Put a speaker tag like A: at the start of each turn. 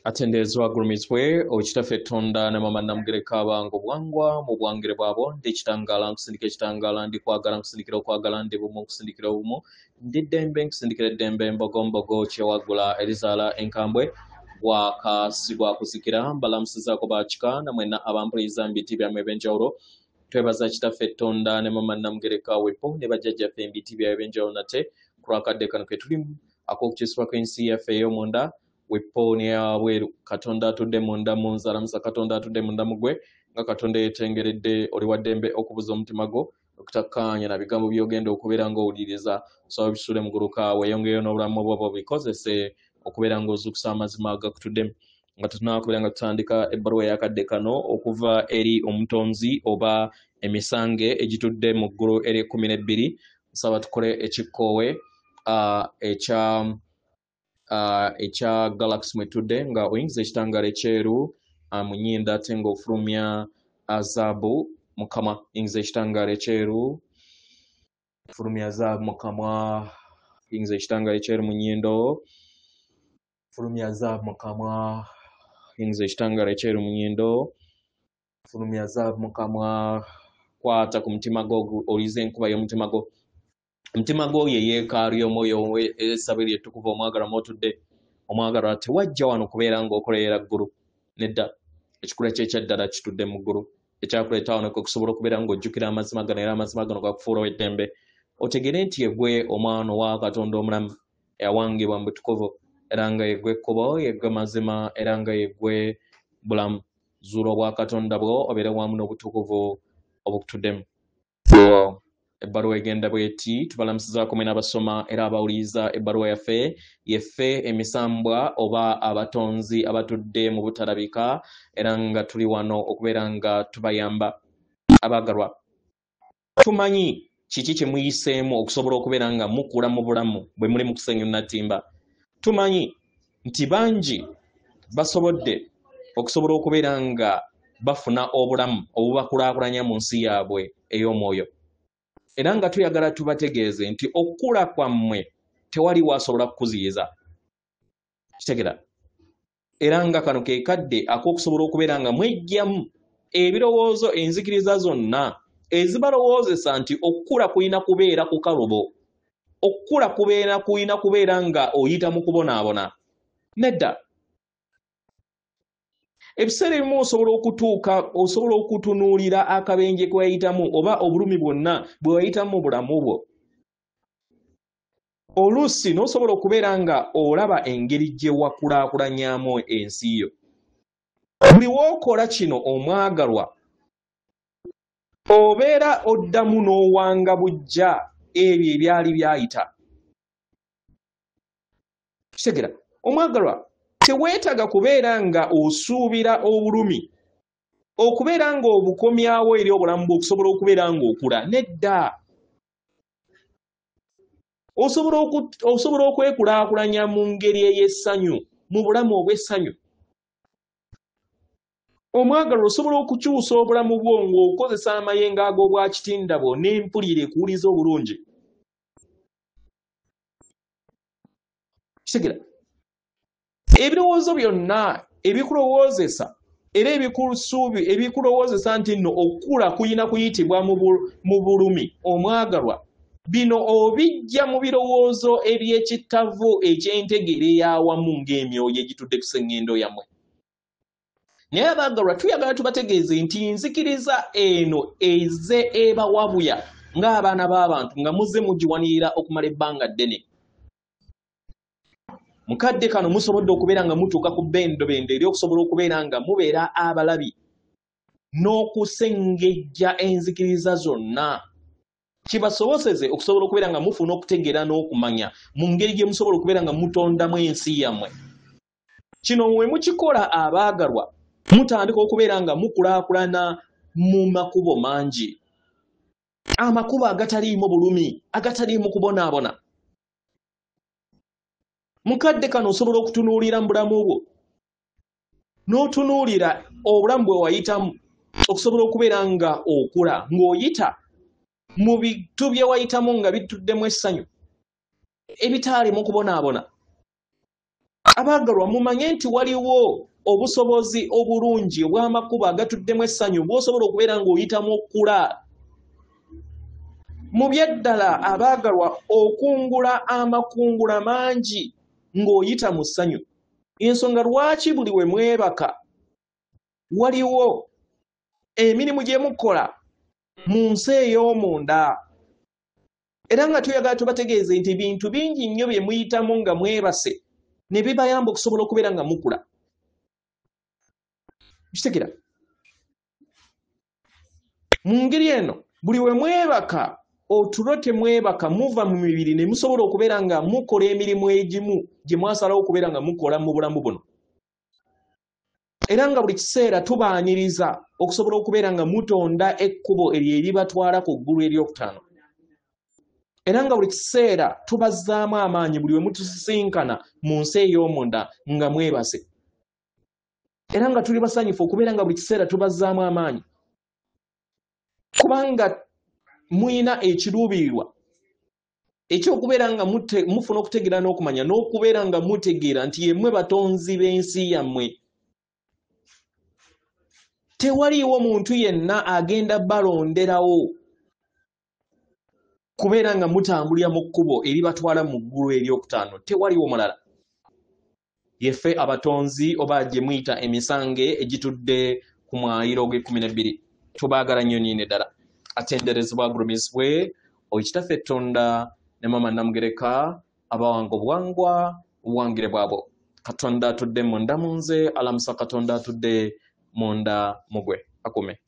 A: atendezwa gurumizwe okitaffe Tonda ne mama namugereka abange obwangwa mu bwangire bwabo ndi kitangala nkusindika ekitangala ndi kwagala nkusindikira okwagala ndi bumu nkusindikira obumu ndi ddembe nkusindikira eddembe mbogombogo kyewagula erizaala enkambwe bwakasibwa kuzikira mbalamusizaako bakika namwena abampuliriza mu biti byammwe eb'enjawulo twebaza kitaffe Tonda ne mama namugereka wepo ne bajjajjaffe mu biti byabwe eb'enjawulo nate ku lwakadde kano ke tulimu ak'okukyusibwa kw'ensi yaffe ey'omunda weponi ya bweru Katonda atudde munda mu nzalamusa Katonda atudde munda mugwe nga Katonda yetengeredde oli waddembe okubuza omutima gwo okutakkaanya na bigambo by'ogenda okubeera ng'owuliriza so bisule muguluka weeyongeyo n'obulamu bwobwo bikozese okubeera ng'ozuukusa amazima agakutuddemu nga tunakubeera nga tutandika ebbaluwa eyakadde kano okuva eri omutonzi oba emisange egitudde mu ggulu eri 12 nsaba tukole ekikkoowe ekya Galaxy mwetudde nga oyingiza ekitangala ekyeru mu nnyinda ate ng'ofulumya zaabu mu kamwa yingiza ekitangala ekyeru fulumya zaabu mu kamwa yingiza ekitangala ekyeru mu nnyindo fulumya zaabu mu kamwa yingiza ekitangala ekyeru mu nnyindo fulumya zaabu mu kamwa kwata ku mutima gwo olize enkuba y'omutima gwo omutima gwo ye yeekaalu y'omwoyo essabo lyettukuvu omwagalwa mwotudde omwagalwa tewajja wano kubeera ng'okolerera ggulu nedda ekikula kyekyaddala kitudde mu ggulu ekyakuleeta wano okusobola okubeera ng'ojjukira amazima gano era amazima gano gakufuula ow'eddembe otegere nti yegwe omwana owa Katonda omulamu eyawangibwa mu butukuvu era nga yegwe ekkubo yegwe mazima era nga yegwe bulamu zuula obwa Katonda bwo obeere wamu n'obutukuvu obukutuddemu ebbaluwa egenda bweti tubalamusizaako mwena abasoma era abawuliriza ebbaluwa yeffe emisambwa oba abatonzi abatudde mu butalabika era nga tuli wano okubeera nga tubayamba abaagalwa tumanyi kiki kye muyiseemu okusobola okubeera nga mukula mu bulamu bwe muli mu kusenyu natimba tumanyi nti bangi basobodde okusobola okubeera nga bafuna obulamu obubakulaakulanya mu nsi yaabwe ey'omwoyo era nga tuyagala tubategeeze nti okula kwammwe tewali wasobola kukuziyiza kitegera era nga kano ke kadde ak'okusobola okubeera nga mwejjamu ebirowoozo enzikiriza zonna ezibalowoozesa nti okula kulina kubeera ku kalubo okula kulina kubeera nga oyita mu kubonaabona nedda ebiseera ebimu osobola okutunuulira akabenje ke wayitamu oba obulumi bwonna bwe wayitamu mu bulamu bwo oluusi n'osobola okubeera nga olaba engeri gye wakulaakulanyamu ensi yo buli wookola kino omwagalwa obeera oddamu n'owanga bujja ebyo ebyali byayita kitegera omwagalwa teweetaga kubeera nga osuubira obulumi okubeera nga obukomyawo eri obulamu bwe okusobola okubeera ng'okula nedda osobola okwekulaakulanya mu ngeri ey'essanyu mu bulamu obw'essanyu omwagalwa osobola okukyusa obulamu bwo ng'okozesa amayengo ag'obwakitindabo n'empulire ekuwuliza obulungi kitegera ebirowoozo byonna ebikulowoozesa era ebikulowoozesa nti nno okula kuyina kuyitibwa mu bulumi omwagalwa bino obijja mu birowoozo eby'ekittavu eky'entegere ey'awamu ng'emyoyo egitudde ku sseŋŋendo yammwe naye abaagalwa tuyagala tubategeeze nti nzikiriza eno eze ebawabuya ng'abaana b'abantu nga muzze mugiwanirira okumala ebbanga ddene mukadde kano musobodde okubeera nga mutuuka ku bbendobendo eri okusobola okubeera nga mubeera abalabi n'okusengejja enzikiriza zonna kibasoboseze okusobola okubeera nga mufuna okutegeera n'okumanya mu ngeri gye musobola okubeera nga mutondamu ensi yammwe kino mwe mukikola abaagalwa mutandika okubeera nga mukulaakulana mu makubo mangi amakubo agataliimu bulumi agataliimu kubonaabona mukadde kano osobola okutunuulira mu bulamu bwo n'otunuulira obulamu bwe wayitamu okusobola okubeera nga okula ng'oyita mu bintu bye wayitamu nga bituddemu essanyu ebitaalimu kubonaabona Abaagalwa mumanye nti waliwo obusobozi obulungi obw'amakubo agatuddemu essanyu bw'osobola okubeera ng'oyitamu okula. Mu byeddala abaagalwa okungula amakungula mangi ng'oyita mu ssanyu. Ensonga lwaki buli we mwebaka waliwo emirimu gye mukola mu nsi ey'omunda. Era nga tuyagala tubategeeze nti bintu bingi nnyo bye muyitamu nga mwebase ne bibayamba okusobola okubeera nga mukula. Kitegera. Mu ngeri eno buli we mwebaka otulo temwebaka muva mu mibiri ne musobola okubeera nga mukola emirimu egimu gye mwasalawo okubeera nga mukola mu bulamu buno. Era nga buli kiseera tubaaniriza okusobola okubeera nga mutonda ekkubo eryo eribatwala ku ggulu eryokutaano. Era nga buli kiseera tubazzaamu amaanyi buli we mutusisinkana mu nsi ey'omunda nga mwebase. Era nga tuli basanyufu okubeera nga buli kiseera tubazzaamu amaanyi. Kubanga muyina ekiruubirirwa ekyokubeera nga mufuna okutegeera n'okumanya n'okubeera nga mutegeera nti yemmwe batonzi b'ensi yammwe. Tewaliiwo muntu yenna agenda balonderawo kubeera nga mutambulira mu kkubo eribatwala mu ggulu eryokutaano. Tewaliiwo mulala. Yeffe abatonzi oba gye muyita emisange egitudde ku mwaliiro ogw'e12. Tubaagala nnyo nnyini ddala. Atenderezebwa agulumizibwe Oweekitaffe Tonda ne Maama Namugereka abawanga obuwangwa obuwangire bwabo. Katonda atudde munda mu nze, alamusa Katonda atudde munda mu gwe. Akume.